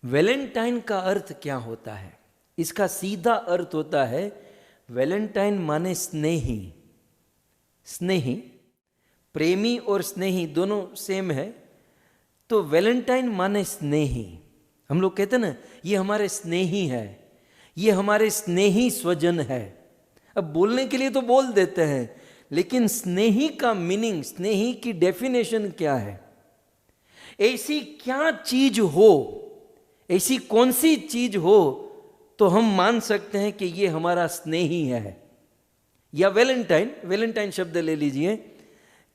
Valentine का अर्थ क्या होता है? इसका सीधा अर्थ होता है वैलेंटाइन माने स्नेही। स्नेही, प्रेमी और स्नेही दोनों सेम है, तो वैलेंटाइन माने स्नेही। हम लोग कहते हैं ना, ये हमारे स्नेही है, ये हमारे स्नेही स्वजन है। अब बोलने के लिए तो बोल देते हैं, लेकिन स्नेही का मीनिंग, स्नेही की डेफिनेशन क्या है? ऐसी क्या चीज हो, ऐसी कौन सी चीज हो तो हम मान सकते हैं कि ये हमारा स्नेही है। या वैलेंटाइन, वैलेंटाइन शब्द ले लीजिए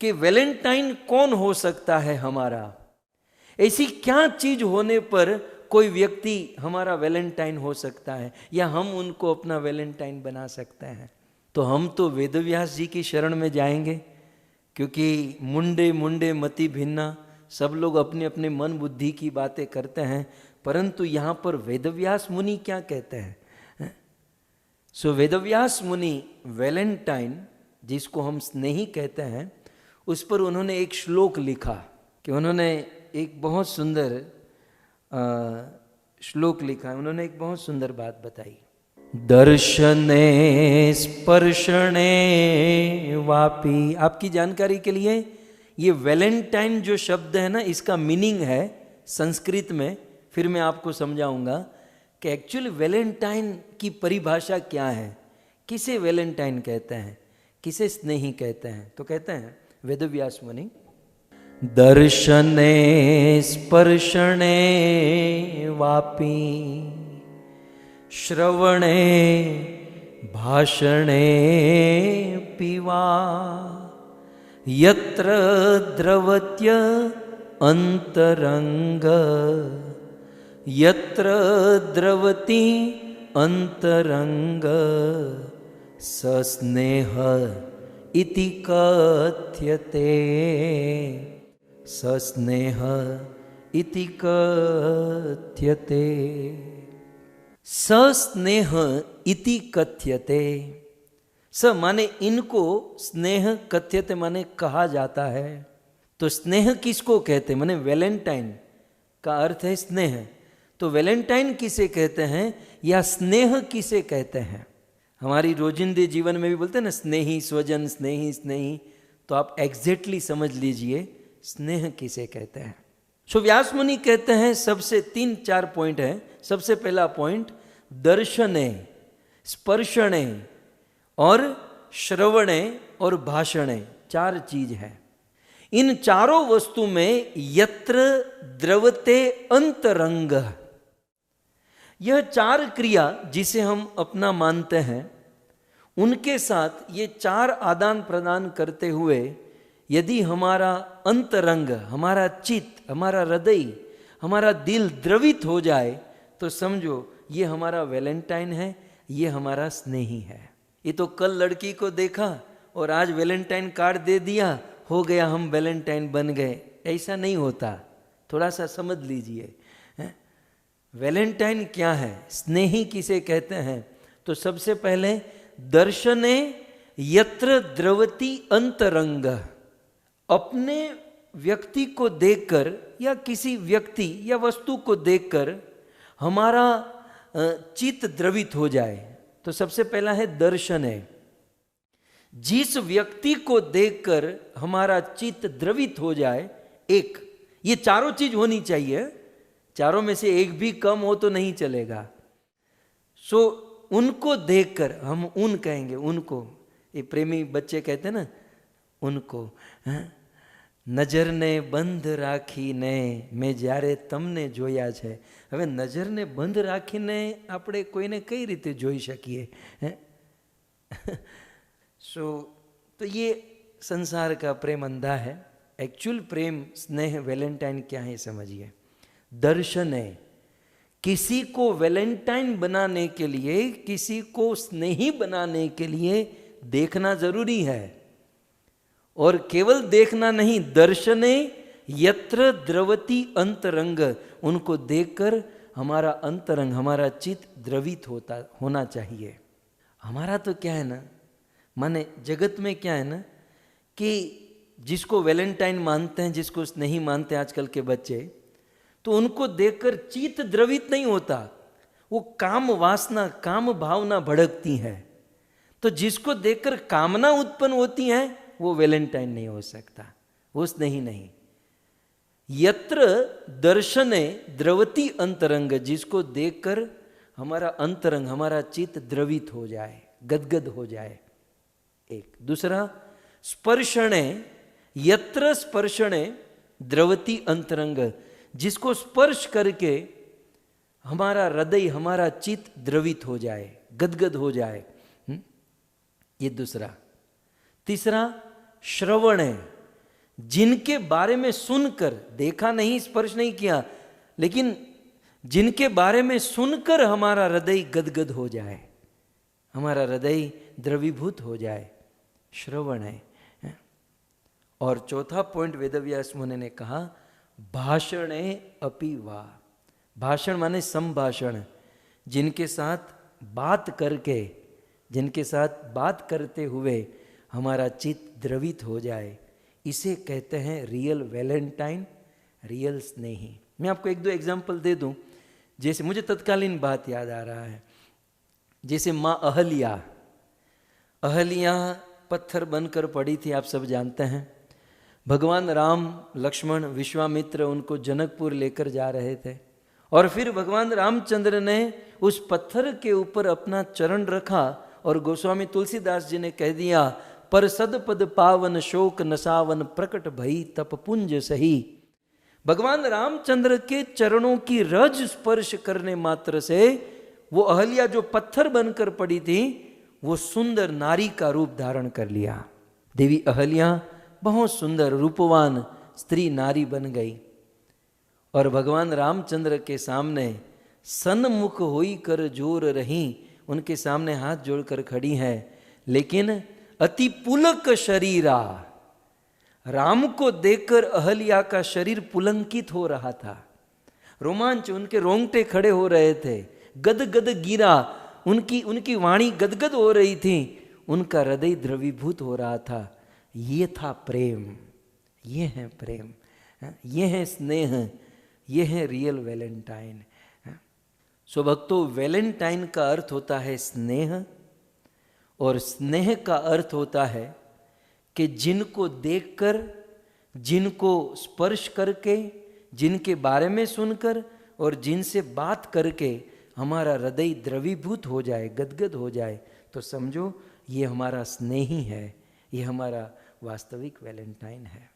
कि वैलेंटाइन कौन हो सकता है हमारा? ऐसी क्या चीज होने पर कोई व्यक्ति हमारा वैलेंटाइन हो सकता है, या हम उनको अपना वैलेंटाइन बना सकते हैं? तो हम तो वेदव्यास जी की शरण में जाएंगे, क्योंकि मुंडे मुंडे मति भिन्ना, सब लोग अपने अपने मन बुद्धि की बातें करते हैं, परंतु यहाँ पर वेदव्यास मुनि क्या कहते हैं? सो वेदव्यास मुनि वैलेंटाइन, जिसको हम स्नेही कहते हैं, उस पर उन्होंने एक श्लोक लिखा कि उन्होंने एक बहुत सुंदर श्लोक लिखा है। उन्होंने एक बहुत सुंदर बात बताई। दर्शने स्पर्शने वापी। आपकी जानकारी के लिए, ये वैलेंटाइन जो शब्द है ना, इसका मीनिंग है संस्कृत में, फिर मैं आपको समझाऊंगा कि एक्चुअली वैलेंटाइन की परिभाषा क्या है, किसे वैलेंटाइन कहते हैं, किसे स्नेही कहते हैं। तो कहते हैं वेदव्यास मुनि, दर्शने स्पर्शने वापी श्रवणे भाषणे पिवा यत्र द्रवत्य अंतरंग यत्र द्रवति अंतरंग सस्नेह इति कथ्यते। सस्नेह इति कथ्यते। सस्नेह इति कथ्यते। स माने इनको, स्नेह कथ्यते माने कहा जाता है। तो स्नेह किसको कहते हैं? माने वैलेंटाइन का अर्थ है स्नेह। तो वैलेंटाइन किसे कहते हैं या स्नेह किसे कहते हैं? हमारी रोजिंदे जीवन में भी बोलते हैं ना, स्नेही स्वजन, स्नेही स्नेही। तो आप एग्जैक्टली समझ लीजिए स्नेह किसे कहते हैं। सो व्यास मुनि कहते हैं सबसे 3-4 पॉइंट है। सबसे पहला पॉइंट, दर्शने, स्पर्शने और श्रवणे और भाषणे, 4 चीज है। इन चारों वस्तु में यत्र द्रवते अंतरंग, यह 4 क्रिया जिसे हम अपना मानते हैं, उनके साथ ये 4 आदान प्रदान करते हुए यदि हमारा अंतरंग, हमारा चित्त, हमारा हृदय, हमारा दिल द्रवित हो जाए, तो समझो ये हमारा वैलेंटाइन है, ये हमारा स्नेही है। ये तो कल लड़की को देखा और आज वैलेंटाइन कार्ड दे दिया, हो गया हम वैलेंटाइन बन गए, ऐसा नहीं होता। थोड़ा सा समझ लीजिए वैलेंटाइन क्या है, स्नेही किसे कहते हैं। तो सबसे पहले दर्शने यत्र द्रवति अंतरंग, अपने व्यक्ति को देखकर या किसी व्यक्ति या वस्तु को देखकर हमारा चित्त द्रवित हो जाए, तो सबसे पहला है दर्शन है। जिस व्यक्ति को देखकर हमारा चित्त द्रवित हो जाए, एक, ये चारों चीज होनी चाहिए, चारों में से एक भी कम हो तो नहीं चलेगा। सो उनको देखकर, हम उन कहेंगे, उनको, ये प्रेमी बच्चे कहते हैं ना, उनको। नजरने બંધ રાખીને મેં જ્યારે તમને જોયા છે। હવે નજરને બંધ રાખીને આપણે કોઈને કઈ રીતે જોઈ શકીએ? तो ये संसार का प्रेम अंधा है। एक्चुअल प्रेम, स्नेह, वैलेंटाइन क्या है समझिए। दर्शन है, किसी को वैलेंटाइन बनाने के लिए, किसी को स्नेही बनाने के लिए देखना जरूरी है। और केवल देखना नहीं, दर्शने यत्र द्रवति अंतरंग, उनको देखकर हमारा अंतरंग, हमारा चित्त द्रवित होना चाहिए। हमारा तो क्या है ना, माने जगत में क्या है ना, कि जिसको वैलेंटाइन मानते हैं, जिसको नहीं मानते आजकल के बच्चे, तो उनको देखकर चित्त द्रवित नहीं होता, वो काम वासना, काम भावना भड़कती है। तो जिसको देखकर कामना उत्पन्न होती है वो वैलेंटाइन नहीं हो सकता, वो स्नेही नहीं। यत्र दर्शने द्रवती अंतरंग, जिसको देखकर हमारा अंतरंग, हमारा चित्त द्रवित हो जाए, गदगद हो जाए। एक दूसरा, स्पर्शणे, यत्र स्पर्शणे द्रवती अंतरंग, जिसको स्पर्श करके हमारा हृदय, हमारा चित्त द्रवित हो जाए, गदगद हो जाए। ये दूसरा। तीसरा, श्रवण है, जिनके बारे में सुनकर, देखा नहीं, स्पर्श नहीं किया, लेकिन जिनके बारे में सुनकर हमारा हृदय गदगद हो जाए, हमारा हृदय द्रवीभूत हो जाए, श्रवण है। और चौथा पॉइंट वेदव्यास मुनि ने कहा, भाषणे अपि वा। भाषण माने संभाषण, जिनके साथ बात करके, जिनके साथ बात करते हुए हमारा चित्त द्रवित हो जाए, इसे कहते हैं रियल वैलेंटाइन, रियल स्नेही। मैं आपको एक दो एग्जाम्पल दे दूं। जैसे मुझे तत्कालीन बात याद आ रहा है, जैसे माँ अहल्या, अहल्या पत्थर बनकर पड़ी थी, आप सब जानते हैं। भगवान राम, लक्ष्मण, विश्वामित्र उनको जनकपुर लेकर जा रहे थे, और फिर भगवान रामचंद्र ने उस पत्थर के ऊपर अपना चरण रखा और गोस्वामी तुलसीदास जी ने कह दिया, पर सदपद पावन शोक नसावन प्रकट भई तप पुंज सही। भगवान रामचंद्र के चरणों की रज स्पर्श करने मात्र से वो अहल्या जो पत्थर बनकर पड़ी थी, वो सुंदर नारी का रूप धारण कर लिया। देवी अहल्या बहुत सुंदर रूपवान स्त्री नारी बन गई, और भगवान रामचंद्र के सामने सन्मुख होई कर जोर रही, उनके सामने हाथ जोड़कर खड़ी है। लेकिन अति पुलक शरीरा, राम को देखकर अहल्या का शरीर पुलंकित हो रहा था, रोमांच, उनके रोंगटे खड़े हो रहे थे, गदगद गिरा, उनकी वाणी गदगद हो रही थी, उनका हृदय द्रवीभूत हो रहा था। ये था प्रेम, ये है प्रेम, ये है स्नेह, ये है रियल वैलेंटाइन। सो भक्तों, वैलेंटाइन का अर्थ होता है स्नेह, और स्नेह का अर्थ होता है कि जिनको देखकर, जिनको स्पर्श करके, जिनके बारे में सुनकर और जिनसे बात करके हमारा हृदय द्रवीभूत हो जाए, गदगद हो जाए, तो समझो ये हमारा स्नेही है, ये हमारा वास्तविक वैलेंटाइन है।